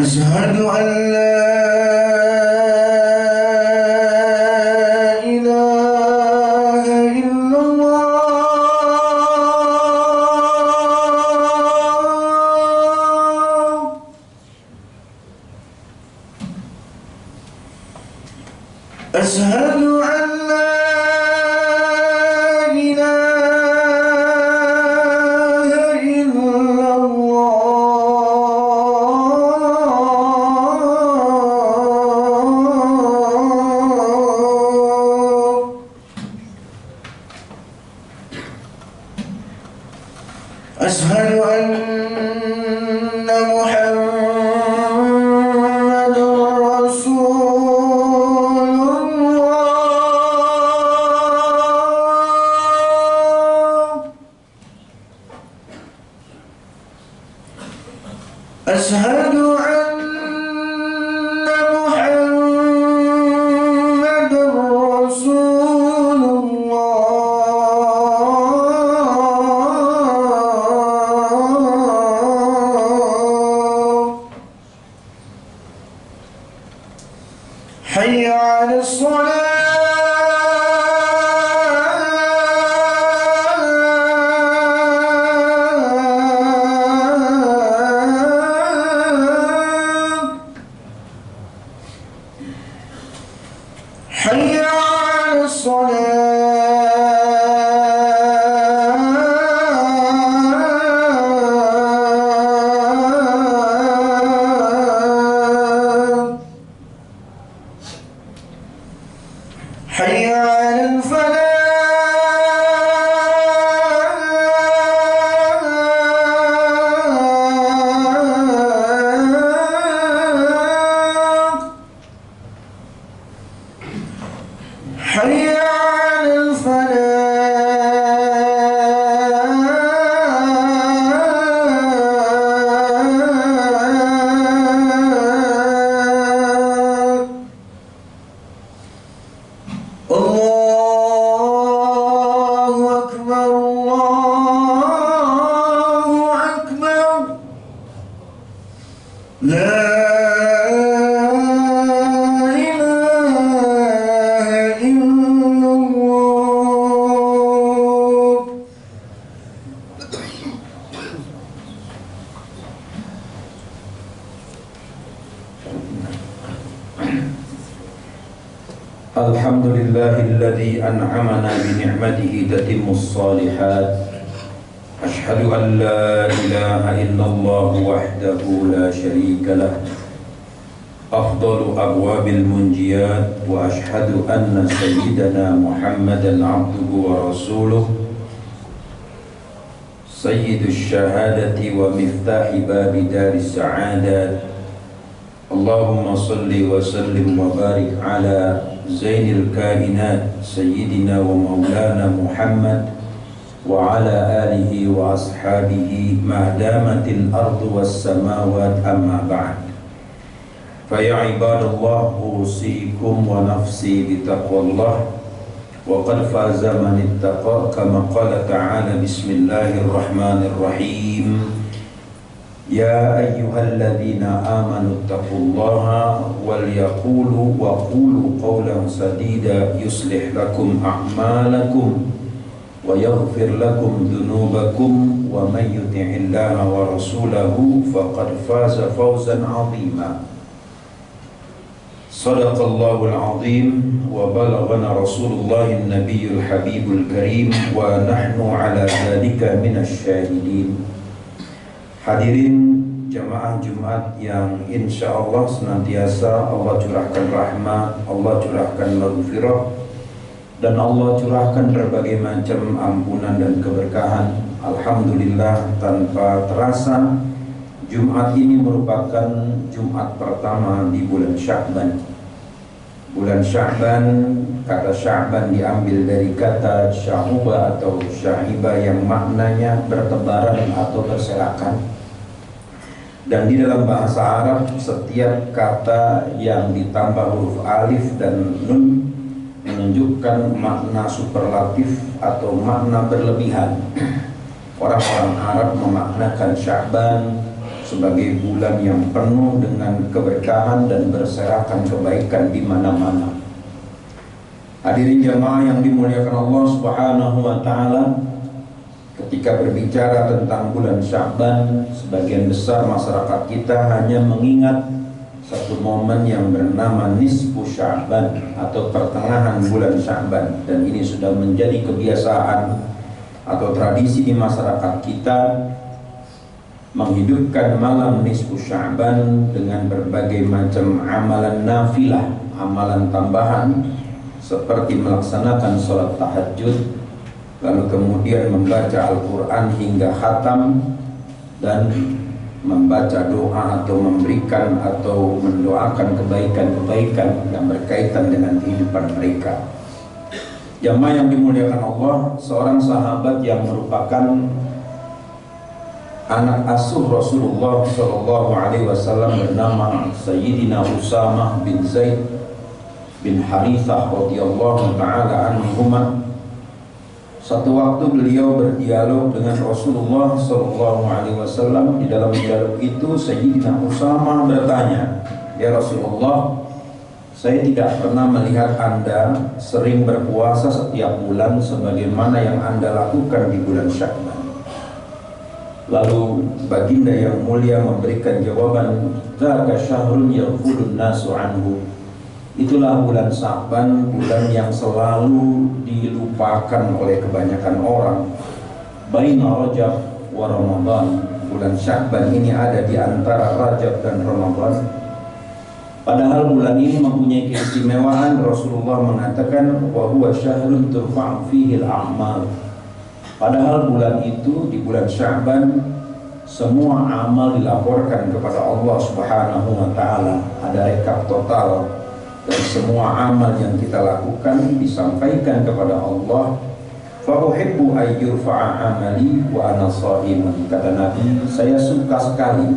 أشهد أن لا إله إلا الله. أشهد أن لا إله إلا الله. أشهد أن محمد رسول الله. أشهد أن محمد رسول الله. حي على الصلاة. حي على الصلاة. حي على الفلاح. حي على الفلاح. الله أكبر الله أكبر. لا إله إلا الله. الحمد لله الذي أنعمنا بنعمته تتم الصالحات. أشهد أن لا إله إلا الله وحده لا شريك له أفضل أبواب المنجيات. وأشهد أن سيدنا محمدا عبده ورسوله سيد الشهادة ومفتاح باب دار السعادة. اللهم صل وسلم وبارك على زين الكائنات سيدنا ومولانا محمد وعلى آله وأصحابه ما دامت الأرض والسماوات. أما بعد، فيا عباد الله، أوصيكم ونفسي بتقوى الله، وقد فاز من اتقى، كما قال تعالى: بسم الله الرحمن الرحيم. يا أيها الذين آمنوا اتقوا الله وقولوا قولا سديدا يصلح لكم أعمالكم ويغفر لكم ذنوبكم ومن يطع الله ورسوله فقد فاز فوزا عظيما. صدق الله العظيم وبلغنا رسول الله النبي الحبيب الكريم ونحن على ذلك من الشاهدين. Hadirin jamaah Jumat yang insya Allah senantiasa Allah curahkan rahmat, Allah curahkan maghfirah, dan Allah curahkan berbagai macam ampunan dan keberkahan. Alhamdulillah, tanpa terasa Jumat ini merupakan Jumat pertama di bulan Sya'ban. Bulan Sya'ban, kata Sya'ban diambil dari kata sya'uba atau syahiba yang maknanya bertebaran atau berserakan. Dan di dalam bahasa Arab, setiap kata yang ditambah huruf alif dan nun menunjukkan makna superlatif atau makna berlebihan. Orang-orang Arab memaknakan Sya'ban sebagai bulan yang penuh dengan keberkahan dan berserakan kebaikan di mana-mana. Hadirin jamaah yang dimuliakan Allah Subhanahu wa taala, ketika berbicara tentang bulan Sya'ban, sebagian besar masyarakat kita hanya mengingat satu momen yang bernama nisfu Sya'ban atau pertengahan bulan Sya'ban, dan ini sudah menjadi kebiasaan atau tradisi di masyarakat kita menghidupkan malam nisfu Sya'ban dengan berbagai macam amalan nafilah, amalan tambahan seperti melaksanakan sholat tahajud, lalu kemudian membaca Al-Quran hingga khatam, dan membaca doa atau memberikan atau mendoakan kebaikan-kebaikan yang berkaitan dengan kehidupan mereka. Jamaah yang dimuliakan Allah, seorang sahabat yang merupakan anak asuh Rasulullah SAW bernama Sayyidina Usamah bin Zaid bin Harithah radhiyallahu ta'ala anhuma. Satu waktu beliau berdialog dengan Rasulullah SAW. Di dalam dialog itu Sayyidina Usamah bertanya, "Ya Rasulullah, saya tidak pernah melihat Anda sering berpuasa setiap bulan sebagaimana yang Anda lakukan di bulan Sya'ban." Lalu baginda yang mulia memberikan jawaban, "Dzaka syahrun yaghfulun nasu anhu." Itulah bulan Sya'ban, bulan yang selalu dilupakan oleh kebanyakan orang. Baina Rajab wa Ramadan. Bulan Sya'ban ini ada di antara Rajab dan Ramadan. Padahal bulan ini mempunyai keistimewaan. Rasulullah mengatakan, wa huwa syahrun turfa'u fihi al-a'mal. Padahal bulan itu, di bulan Sya'ban, semua amal dilaporkan kepada Allah Subhanahu wa taala. Ada rekap total dan semua amal yang kita lakukan disampaikan kepada Allah. Fa uhibbu ay yurfa'a amali wa ana sha'imun. Kata Nabi, saya suka sekali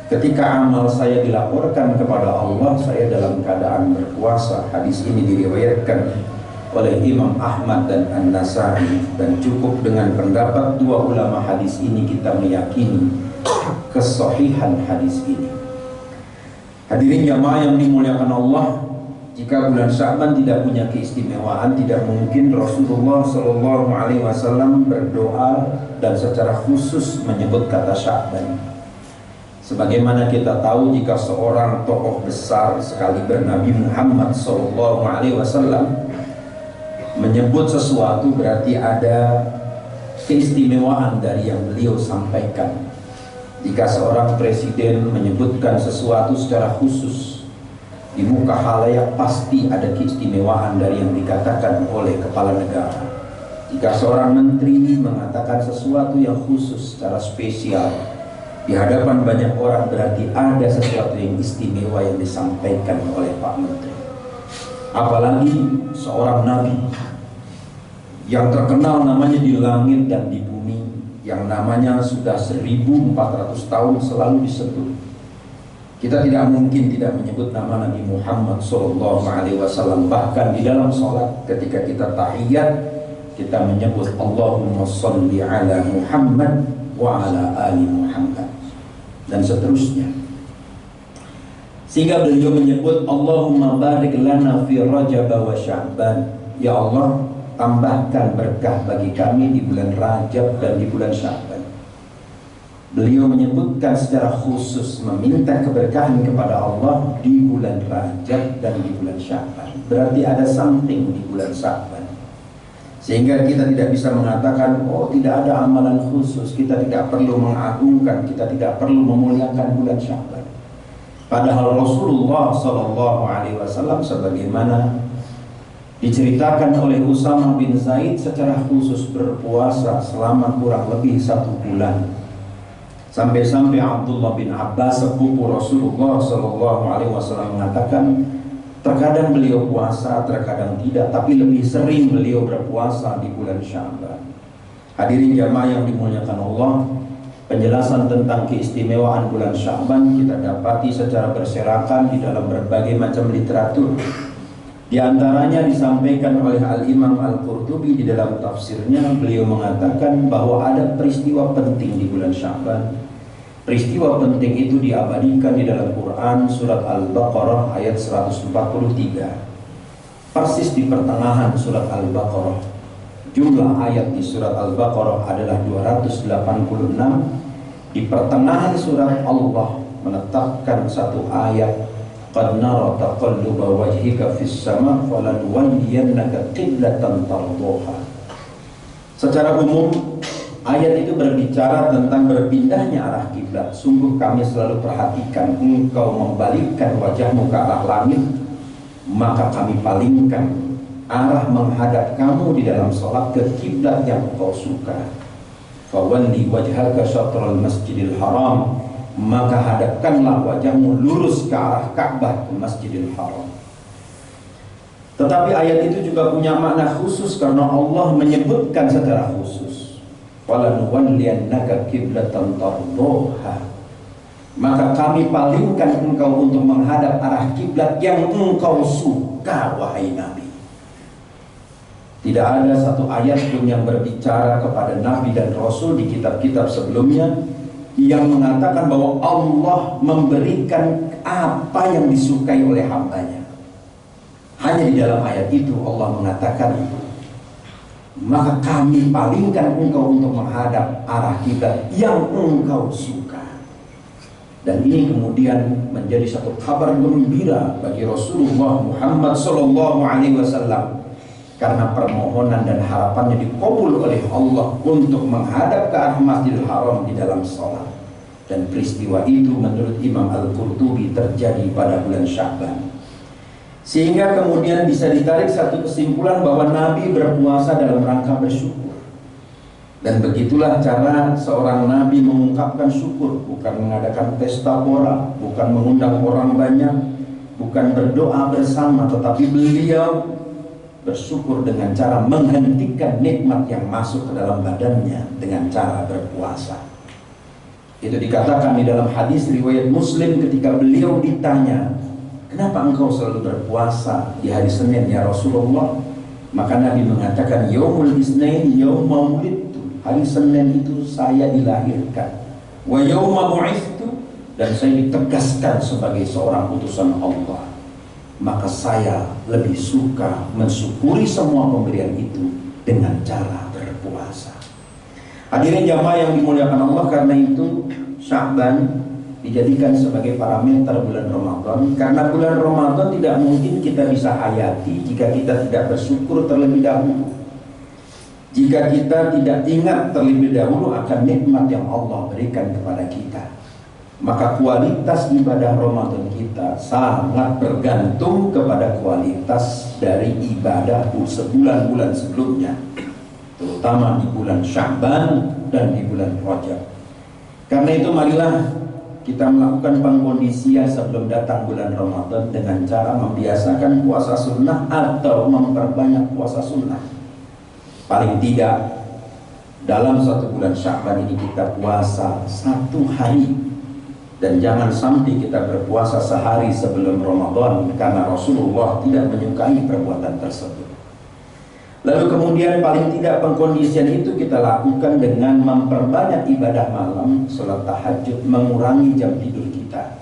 ketika amal saya dilaporkan kepada Allah, saya dalam keadaan berpuasa. Hadis ini diriwayatkan oleh Imam Ahmad dan An-Nasai, dan cukup dengan pendapat dua ulama hadis ini kita meyakini kesahihan hadis ini. Hadirin jamaah yang dimuliakan Allah, jika bulan Sya'ban tidak punya keistimewaan, tidak mungkin Rasulullah SAW berdoa dan secara khusus menyebut kata Sya'ban. Sebagaimana kita tahu, jika seorang tokoh besar sekali Nabi Muhammad SAW menyebut sesuatu, berarti ada keistimewaan dari yang beliau sampaikan. Jika seorang presiden menyebutkan sesuatu secara khusus di muka khalayak, pasti ada keistimewaan dari yang dikatakan oleh kepala negara. Jika seorang menteri mengatakan sesuatu yang khusus secara spesial di hadapan banyak orang, berarti ada sesuatu yang istimewa yang disampaikan oleh Pak Menteri. Apalagi seorang nabi yang terkenal namanya di langit dan di bumi, yang namanya sudah 1400 tahun selalu disebut. Kita tidak mungkin tidak menyebut nama Nabi Muhammad SAW. Bahkan di dalam sholat, ketika kita tahiyat, kita menyebut Allahumma sholli ala Muhammad wa ala ali Muhammad, dan seterusnya. Sehingga beliau menyebut Allahumma barik lana fi Rajab wa Sya'ban. Ya Allah, tambahkan berkah bagi kami di bulan Rajab dan di bulan Sya'ban. Beliau menyebutkan secara khusus meminta keberkahan kepada Allah di bulan Rajab dan di bulan Sya'ban. Berarti ada something di bulan Sya'ban, sehingga kita tidak bisa mengatakan, oh tidak ada amalan khusus, kita tidak perlu mengagungkan, kita tidak perlu memuliakan bulan Sya'ban. Padahal Rasulullah SAW sebagaimana diceritakan oleh Usamah bin Zaid secara khusus berpuasa selama kurang lebih 1 bulan. Sampai-sampai Abdullah bin Abbas, sepupu Rasulullah SAW, mengatakan terkadang beliau puasa, terkadang tidak, tapi lebih sering beliau berpuasa di bulan Sya'ban. Hadirin jamaah yang dimuliakan Allah, penjelasan tentang keistimewaan bulan Sya'ban kita dapati secara berserakan di dalam berbagai macam literatur. Di antaranya disampaikan oleh Al-Imam Al-Qurtubi di dalam tafsirnya. Beliau mengatakan bahwa ada peristiwa penting di bulan Sya'ban. Peristiwa penting itu diabadikan di dalam Quran surat Al-Baqarah ayat 143. Persis di pertengahan surat Al-Baqarah. Jumlah ayat di surat Al-Baqarah adalah 286. Di pertengahan surat Allah menetapkan satu ayat, qad nara taqalluba wajhika fis sama falanuwalliyannaka qiblatan tardaha. Secara umum ayat itu berbicara tentang berpindahnya arah kiblat. Sungguh kami selalu perhatikan engkau membalikkan wajahmu ke arah langit, maka kami palingkan arah menghadap kamu di dalam sholat ke kiblat yang engkau suka. Fawalli wajhaka syatral masjidil haram, maka hadapkanlah wajahmu lurus ke arah Ka'bah, ke Masjidil Haram. Tetapi ayat itu juga punya makna khusus karena Allah menyebutkan secara khusus, walanuwalliyannaka qiblatan tardaha, maka kami palingkan engkau untuk menghadap arah kiblat yang engkau suka, wahai Nabi. Tidak ada satu ayat pun yang berbicara kepada Nabi dan Rasul di kitab-kitab sebelumnya yang mengatakan bahwa Allah memberikan apa yang disukai oleh hambanya. Hanya di dalam ayat itu Allah mengatakan, maka kami palingkan engkau untuk menghadap arah kiblat yang engkau suka. Dan ini kemudian menjadi satu kabar gembira bagi Rasulullah Muhammad SAW, karena permohonan dan harapannya dikabul oleh Allah untuk menghadap ke arah Masjidil Haram di dalam sholat. Dan peristiwa itu menurut Imam Al-Qurtubi terjadi pada bulan Sya'ban. Sehingga kemudian bisa ditarik satu kesimpulan bahwa Nabi berpuasa dalam rangka bersyukur. Dan begitulah cara seorang Nabi mengungkapkan syukur, bukan mengadakan pesta pora, bukan mengundang orang banyak, bukan berdoa bersama, tetapi beliau bersyukur dengan cara menghentikan nikmat yang masuk ke dalam badannya dengan cara berpuasa. Itu dikatakan di dalam hadis riwayat Muslim ketika beliau ditanya, kenapa engkau selalu berpuasa di hari Senin ya Rasulullah? Maka Nabi mengatakan, yaumul isnain yauma wulidtu, hari Senin itu saya dilahirkan, wa yauma bu'ithtu, dan saya ditegaskan sebagai seorang utusan Allah. Maka saya lebih suka mensyukuri semua pemberian itu dengan cara berpuasa. Hadirin jamaah yang dimuliakan Allah, karena itu Sya'ban dijadikan sebagai parameter bulan Ramadan, karena bulan Ramadan tidak mungkin kita bisa hayati jika kita tidak bersyukur terlebih dahulu, jika kita tidak ingat terlebih dahulu akan nikmat yang Allah berikan kepada kita. Maka kualitas ibadah Ramadan kita sangat bergantung kepada kualitas dari ibadah sebulan-bulan sebelumnya, terutama di bulan Sya'ban dan di bulan Rajab. Karena itu marilah kita melakukan pengkondisian sebelum datang bulan Ramadan dengan cara membiasakan puasa sunnah atau memperbanyak puasa sunnah. Paling tidak dalam satu bulan Sya'ban ini kita puasa 1 hari. Dan jangan sampai kita berpuasa sehari sebelum Ramadan, karena Rasulullah tidak menyukai perbuatan tersebut. Lalu kemudian paling tidak pengkondisian itu kita lakukan dengan memperbanyak ibadah malam, sholat tahajud, mengurangi jam tidur kita,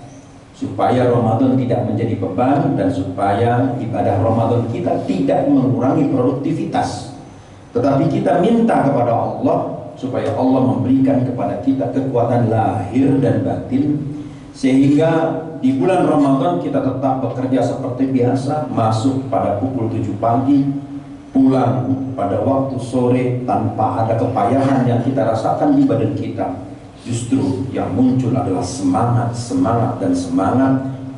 supaya Ramadan tidak menjadi beban dan supaya ibadah Ramadan kita tidak mengurangi produktivitas. Tetapi kita minta kepada Allah supaya Allah memberikan kepada kita kekuatan lahir dan batin, sehingga di bulan Ramadan kita tetap bekerja seperti biasa, masuk pada pukul 7 pagi, pulang pada waktu sore tanpa ada kepayahan yang kita rasakan di badan kita. Justru yang muncul adalah semangat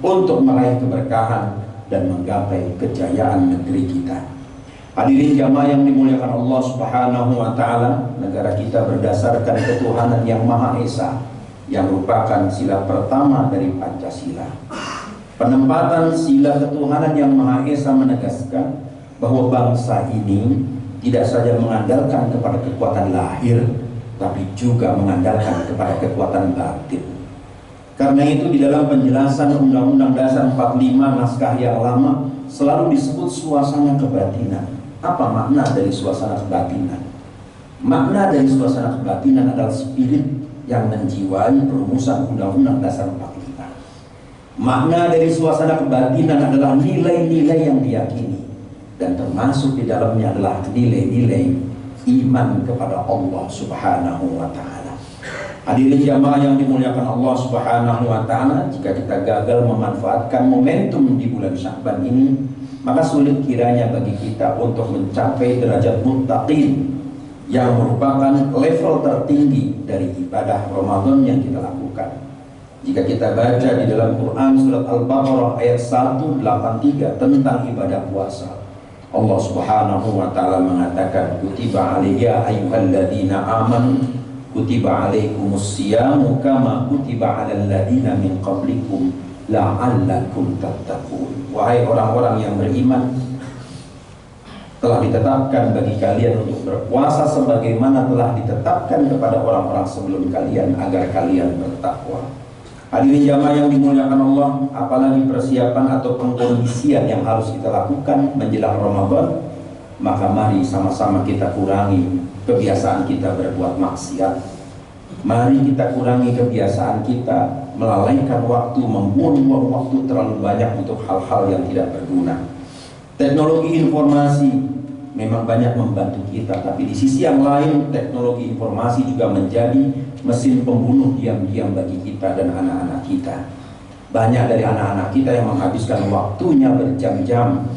untuk meraih keberkahan dan menggapai kejayaan negeri kita. Hadirin jamaah yang dimuliakan Allah Subhanahu wa taala, negara kita berdasarkan ketuhanan yang Maha Esa, yang merupakan sila pertama dari Pancasila. Penempatan sila ketuhanan yang Maha Esa menegaskan bahwa bangsa ini tidak saja mengandalkan kepada kekuatan lahir, tapi juga mengandalkan kepada kekuatan batin. Karena itu di dalam penjelasan Undang-Undang Dasar 45 naskah yang lama selalu disebut suasana kebatinan. Apa makna dari suasana kebatinan? Makna dari suasana kebatinan adalah spirit yang menjiwai perumusan Undang-Undang Dasar 45. Makna dari suasana kebatinan adalah nilai-nilai yang diyakini, dan termasuk di dalamnya adalah nilai-nilai iman kepada Allah Subhanahu wa Ta'ala. Hadirin jamaah yang dimuliakan Allah Subhanahu wa Ta'ala, jika kita gagal memanfaatkan momentum di bulan Sya'ban ini, maka sulit kiranya bagi kita untuk mencapai derajat muttaqin, yang merupakan level tertinggi dari ibadah Ramadan yang kita lakukan. Jika kita baca di dalam Quran surat Al-Baqarah ayat 183 tentang ibadah puasa, Allah Subhanahu wa Ta'ala mengatakan, kutiba alayya ayyuhalladzina amanu kutiba alaikumus siyamu kama kutiba alal ladzina min qablikum la'allakum tattaqun. Wahai orang-orang yang beriman, telah ditetapkan bagi kalian untuk berpuasa sebagaimana telah ditetapkan kepada orang-orang sebelum kalian agar kalian bertakwa. Hadirin jamaah yang dimuliakan Allah, apalagi persiapan atau pengkondisian yang harus kita lakukan menjelang Ramadan, maka mari sama-sama kita kurangi kebiasaan kita berbuat maksiat. Mari kita kurangi kebiasaan kita melalaikan waktu, membuang-buang waktu terlalu banyak untuk hal-hal yang tidak berguna. Teknologi informasi memang banyak membantu kita, tapi di sisi yang lain teknologi informasi juga menjadi mesin pembunuh diam-diam bagi kita dan anak-anak kita. Banyak dari anak-anak kita yang menghabiskan waktunya berjam-jam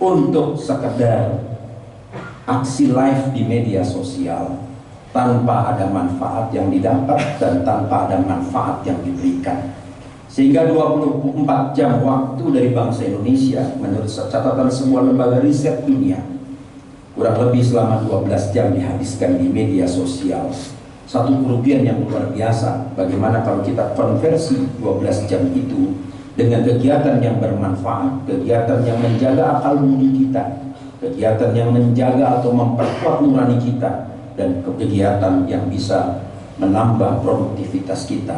untuk sekedar aksi live di media sosial tanpa ada manfaat yang didapat dan tanpa ada manfaat yang diberikan. Sehingga 24 jam waktu dari bangsa Indonesia menurut catatan sebuah lembaga riset dunia, kurang lebih selama 12 jam dihabiskan di media sosial. Satu kerugian yang luar biasa. Bagaimana kalau kita konversi 12 jam itu dengan kegiatan yang bermanfaat, kegiatan yang menjaga akal budi kita, kegiatan yang menjaga atau memperkuat nurani kita, dan kegiatan yang bisa menambah produktivitas kita.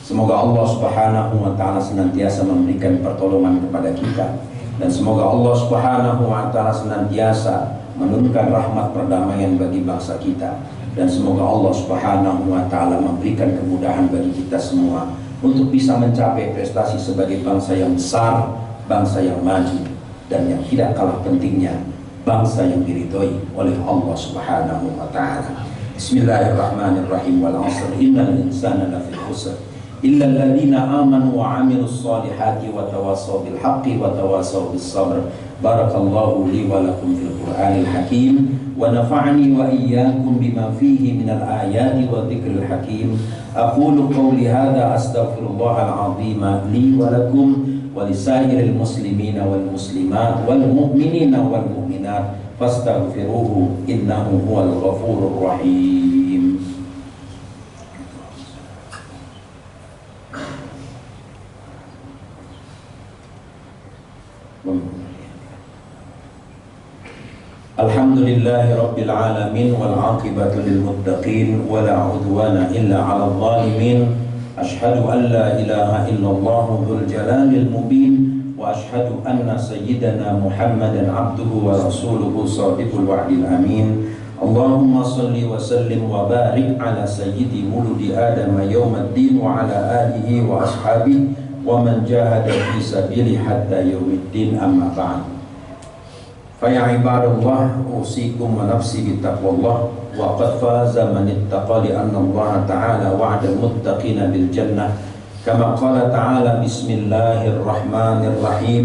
Semoga Allah Subhanahu wa Ta'ala senantiasa memberikan pertolongan kepada kita, dan semoga Allah Subhanahu wa Ta'ala senantiasa menurunkan rahmat perdamaian bagi bangsa kita, dan semoga Allah Subhanahu wa Ta'ala memberikan kemudahan bagi kita semua untuk bisa mencapai prestasi sebagai bangsa yang besar, bangsa yang maju, dan yang tidak kalah pentingnya, bangsa yang diridhoi oleh Allah Subhanahu wa Ta'ala. Bismillahirrahmanirrahim. Wal 'asr innal insana lafi khusr illa alladziina aamanu wa 'amilus shalihati wa tawassaw bil haqqi wa tawassaw bis sabr. Barakallahu li wa lakum fil Qur'anil hakim wa nafa'ani wa iyyakum bima fihi minal ayati wa dzikril hakim. Aqulu qawli hadza astaghfirullahal 'azim li wa lakum walisairil muslimina wal muslimat wal mu'minina wal mu'minat fastaghfiruhu innahu huwal ghafurur rahim. Alhamdulillahi rabbil alamin wal 'aqibatu lil muttaqin wa la 'udwana illa 'alal zalimin. Ashhadu an la ilaha illallah dzul jalalil mubin wa ashhadu anna sayyidana Muhammadan abduhu wa rasuluhu shadiqul wa'dil amin. Allahumma salli wa sallim wa barik ala sayyidi wuludi Adam yawmiddin wa ala alihi wa ashabihi wa man jahada fi sabili hatta yaumiddin, amma ba'd. Fa ya ibadallah, usikum wa nafsi bittaqwallah. Wa qad faza man ittaqa li anna Allah ta'ala wa'ada al-muttaqina bil jannah kama qala ta'ala bismillahirrahmanirrahim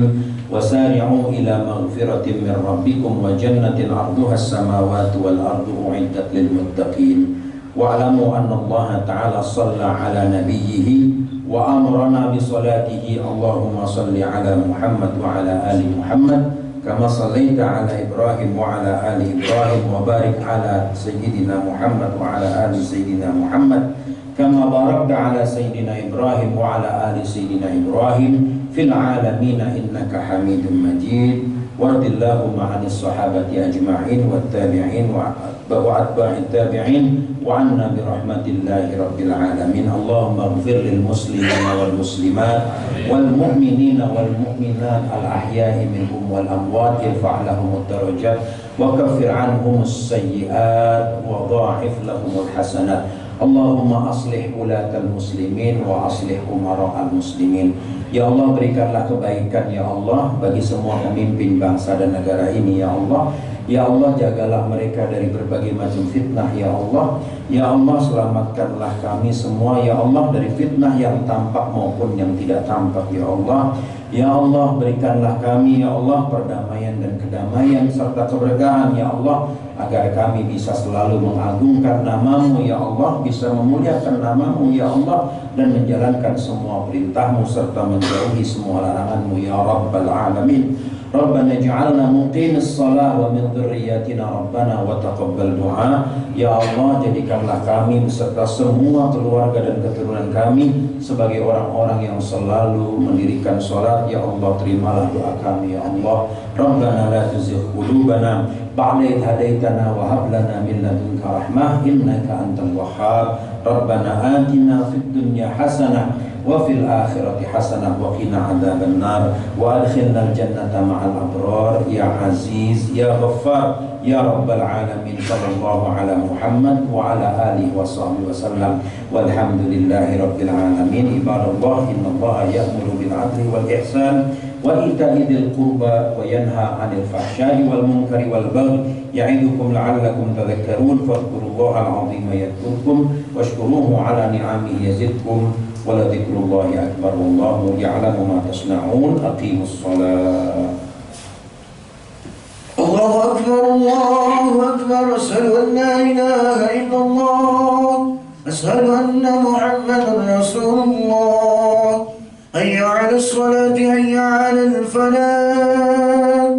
wasari'u ila maghfiratin min rabbikum wa jannatin 'arduha as-samawati wal ardu u'iddat lil muttaqin. Wa'lamu anna Allah ta'ala shalla 'ala nabiyhi wa amarna bi salatihi. Allahumma salli 'ala Muhammad wa 'ala ali Muhammad kama sallaita ala Ibrahim wa ala ali Ibrahim wa barik ala Sayyidina Muhammad wa ala ali Sayyidina Muhammad kama barakta ala Sayyidina Ibrahim wa ala ali Sayyidina Ibrahim fil alamin innaka Hamidum Majid. Wardillahumma 'anis sahabati ajma'in wat tabi'in wa atba'it tabi'in wa 'anna bi rahmatillahi rabbil alamin. Allahumma ighfir lil muslimina wal muslimat wal mu'minina wal mu'minat al ahya'i minhum wal amwat, irfa' lahumud darajat wa kaffir 'anhumus sayyi'at wa dha'if lahumul hasanat. Allahumma aslih ulatal muslimin wa aslih umara'al muslimin. Ya Allah, berikanlah kebaikan ya Allah bagi semua pemimpin bangsa dan negara ini ya Allah. Ya Allah, jagalah mereka dari berbagai macam fitnah ya Allah. Ya Allah, selamatkanlah kami semua ya Allah dari fitnah yang tampak maupun yang tidak tampak ya Allah. Ya Allah, berikanlah kami ya Allah perdamaian dan kedamaian serta keberkahan ya Allah, agar kami bisa selalu mengagungkan nama-Mu ya Allah, bisa memuliakan nama-Mu ya Allah, dan menjalankan semua perintah-Mu serta menjauhi semua larangan-Mu ya Rabbal Alamin. Rabbana ij'alna muqimis shalah wa min dzurriyyatina rabbana wa taqabbal du'a. Ya Allah, jadikanlah kami beserta semua keluarga dan keturunan kami sebagai orang-orang yang selalu mendirikan salat. Ya Allah, terimalah doa kami ya Allah. Rabbana la tuzigh qulubana ba'da idh hadaitana wa hab lana min ladunka rahmah innaka antal wahhab. Rabbana atina fid dunya hasanah wa fil akhirati hasanah wa qina adzaban nar wa adkhilnal jannata ma'al abrar ya aziz ya ghaffar ya rabbal alamin. Sallallahu ala Muhammad wa ala alihi wa sahbihi wasallam walhamdulillahi rabbil alamin. Ibadallah, innallaha ya'muru bil 'adli wal ihsan wa ita'i dzil qurba wa yanha 'anil fahsya'i wal munkari wal baghi ya'idukum la'allakum tadhakkarun. Fadhkurullaha al-'azima yadhkurkum washkuruhu 'ala ni'amihi yazidkum wa la dzikrullahi akbar. Wallahu ya'lamu ma tasna'un. Aqimus shalah. Allahu akbar, Allahu akbar. Asyhadu an la ilaha illallah, asyhadu anna Muhammadan Rasulullah. Hayya 'alas salati, hayya 'alal falah.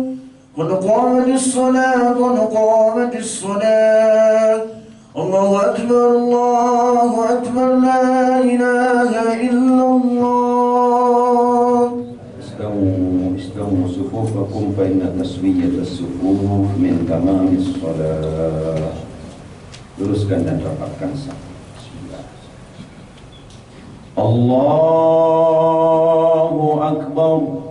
Qad qamatis salat, qad qamatis salat. Allahu akbar, Allahu akbar. La ilaha illallah. Istawu sufufakum fa inna taswiyatas sufuf min tamamis shalah. Luruskan dan rapatkan saf. Bismillah. Allahu akbar.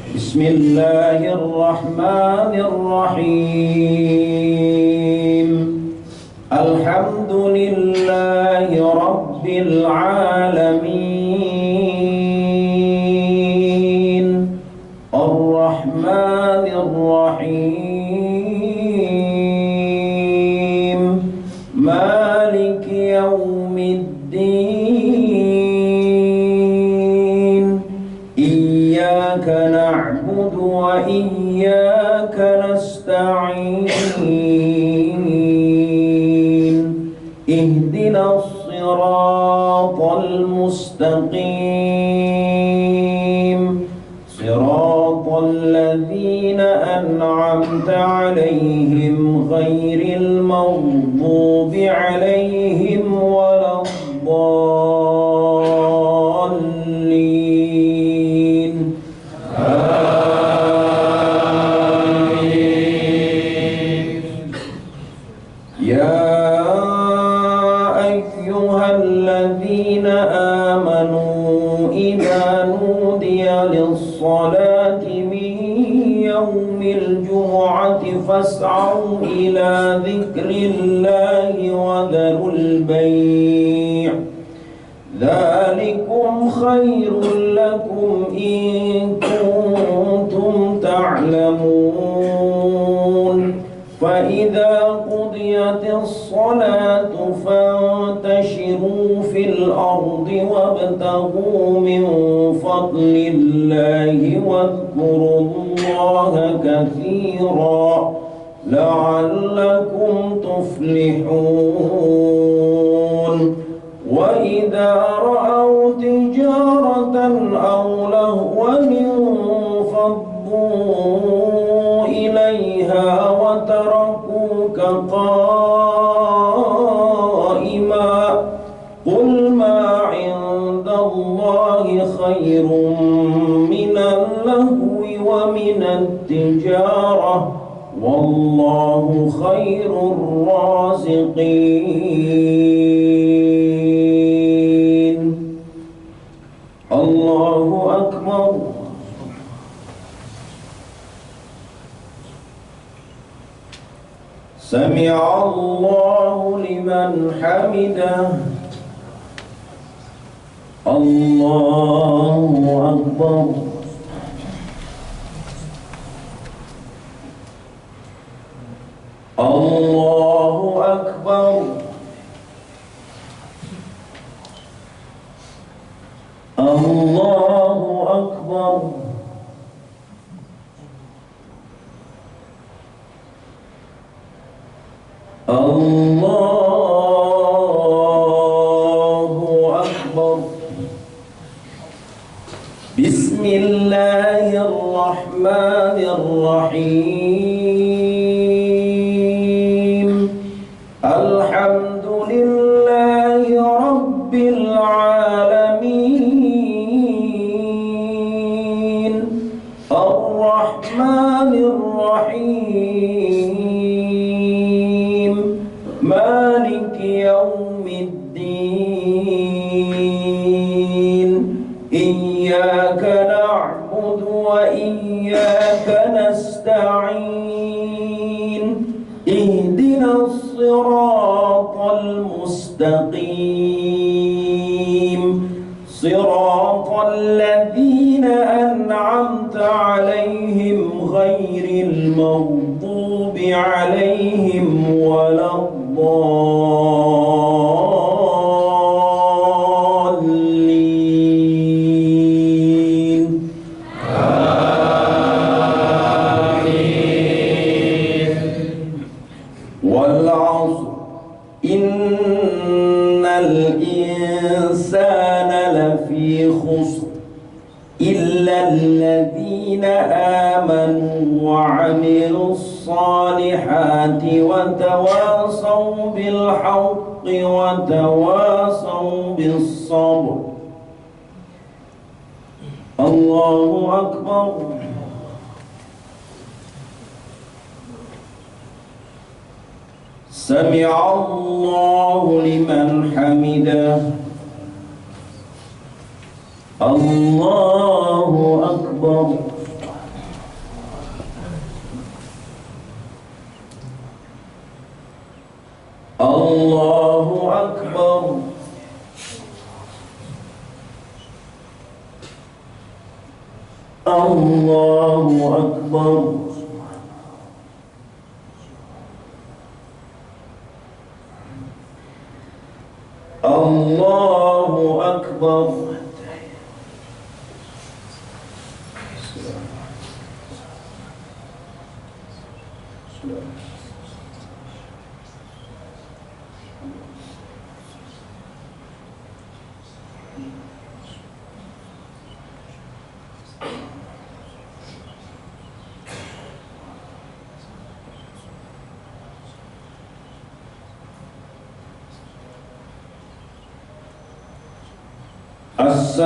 Bismillahirrahmanirrahim. Alhamdulillahi rabbil alamin. Ar-Rahmanir Rahim. Maliki yaumiddin. Iyyaka na'budu wa iyyaka nasta'in. Ihdinas siratal mustaqim. Siratal ladzina an'amta 'alaihim ghairil maghdubi 'alaihim waladdallin. Amin. Ya ayyuhalladzina amanu idza nudiya lis-salati min yawmil jumu'ati fas'au ila dzikrillahi wa dharul bay'. Dzalikum khairul lakum in kuntum ta'lamun. Fa idza qudiyatis salatu fantashiru fil ardi wabtaghu min fadlillahi wadhkurullaha katsiran la'allakum tuflihun. Wa idza ra'aw tijaratan aw lahwan faddu ilaiha wa tarakuka qa'ima. Qul ma 'indallahi khairun minal lahwi wa minat tijarah wallahu khairur raziqin. Allahu akbar. سمع الله لمن حمده الله أكبر الله أكبر الله أكبر الله أكبر بسم الله الرحمن الرحيم الحمد لله رب العالمين الرحمن الرحيم مالك يوم الدين إياك نعبد وإياك نستعين اهدنا الصراط المستقيم صراط الذين أنعمت عليهم غير المغضوب عليهم ولا الضالين آمين والعصر إن الإنسان لفي خسر إلا الذين آمنوا وعملوا الصالحات وتواصوا بالحق وتواصوا بالصبر الله أكبر سمع الله لمن حمده الله أكبر الله أكبر الله أكبر الله أكبر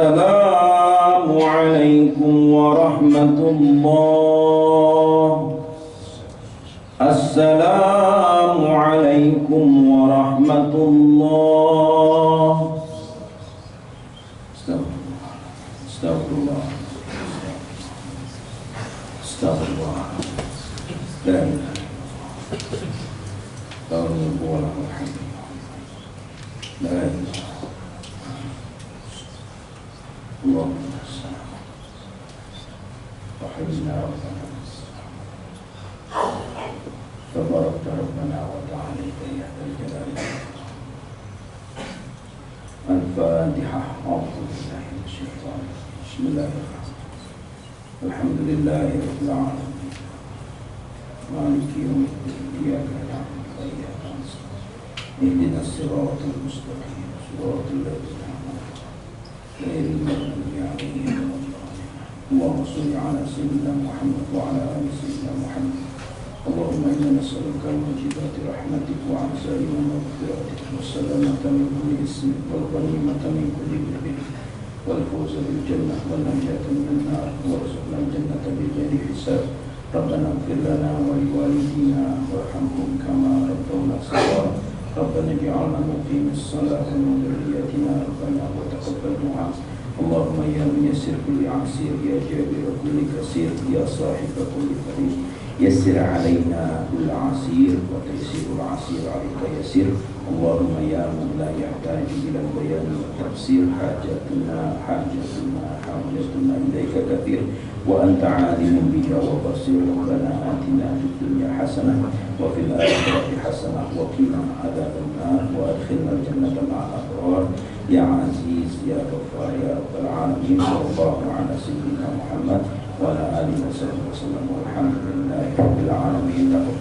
السلام عليكم ورحمة الله السلام عليكم ورحمة الله استغفر الله استغفر الله لا إله إلا الله وله الحمد لا إله اللهم صل وحبنا ربنا تبارك ربنا وتعالى يا ذا الجلال الفاتحة أعوذ بالله من الشيطان بسم الله الرحمن الرحيم الحمد لله رب العالمين مالك يوم الدين إياك نعبد وإياك نستعين اهدنا الصراط المستقيم صراط الذين غير المغضوب عليهم ولا الضالين اللهم صل على سيدنا محمد وعلى آل سيدنا محمد اللهم إنا نسألك موجبات رحمتك وعزائم مغفرتك والسلامة من كل إثم والغنيمة من كل بر والفوز بالجنة والنجاة من النار وارزقنا الجنة بغير حساب ربنا اغفر لنا ولوالدينا وارحمهم كما ربونا صغارا ربنا اجعلنا مقيم الصلاة من ذريتنا ربنا وتقبل دعاء اللهم يا ميسر كل عسير يا جابر كل كسير يا صاحب كل فريق يسر علينا كل عسير وتيسير العسير عليك يسير اللهم يا من لا يحتاج إلى البيان والتفسير حاجتنا إليك كثير وأنت عالم بها وبصير ربنا آتنا في الدنيا حسنة وفي الآخرة حسنة وقنا عذاب النار وأدخلنا الجنة مع الأبرار يا عزيز يا غفار يا رب العالمين صلى الله على سيدنا محمد وعلى آله وصحبه وسلم والحمد لله رب العالمين.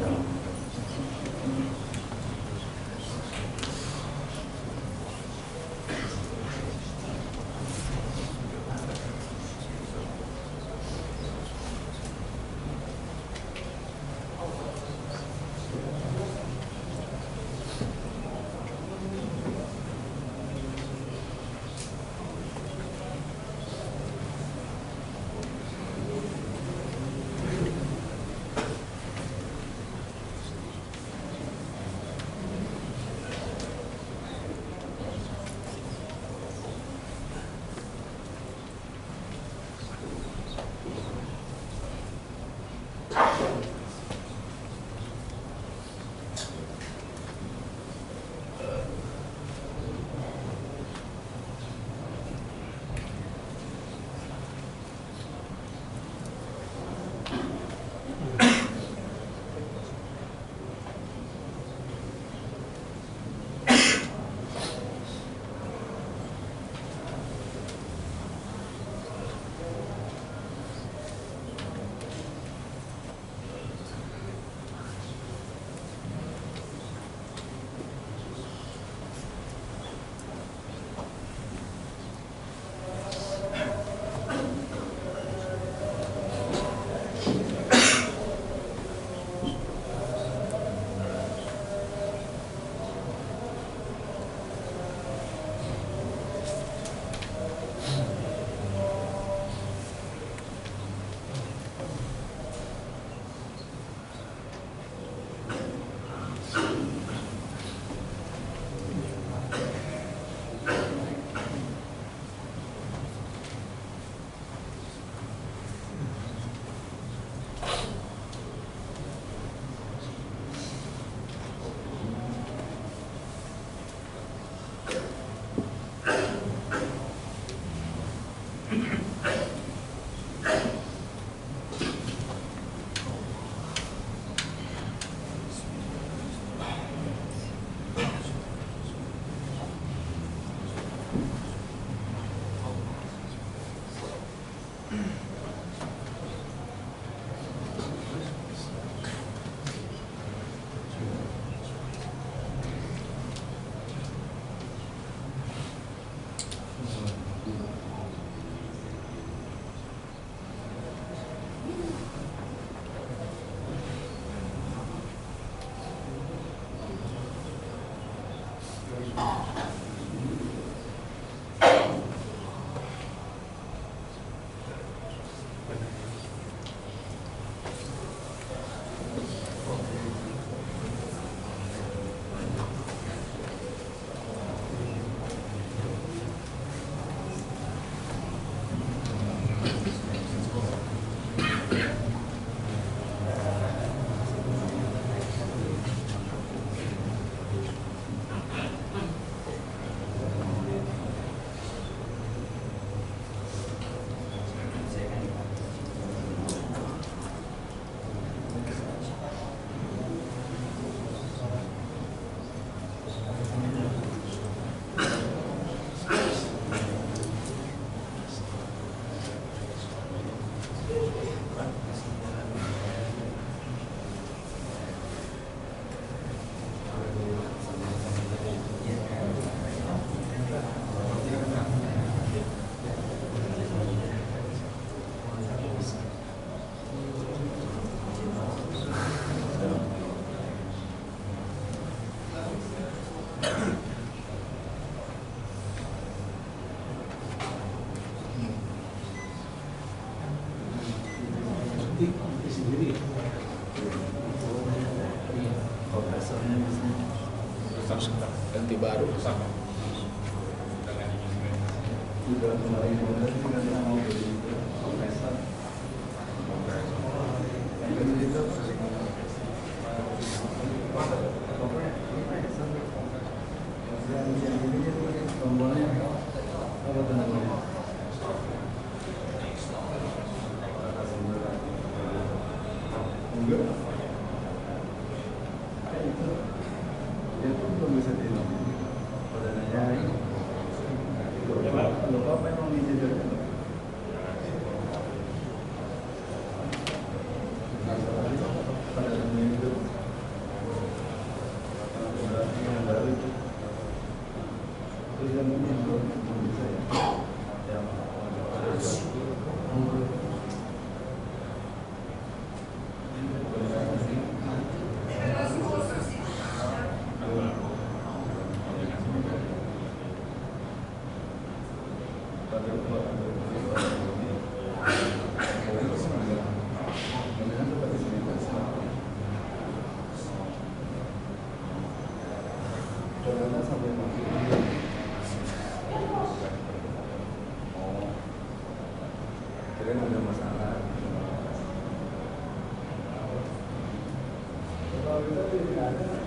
ganti baru sama. Kira-kira ada masalah. Kalau kita tidak ada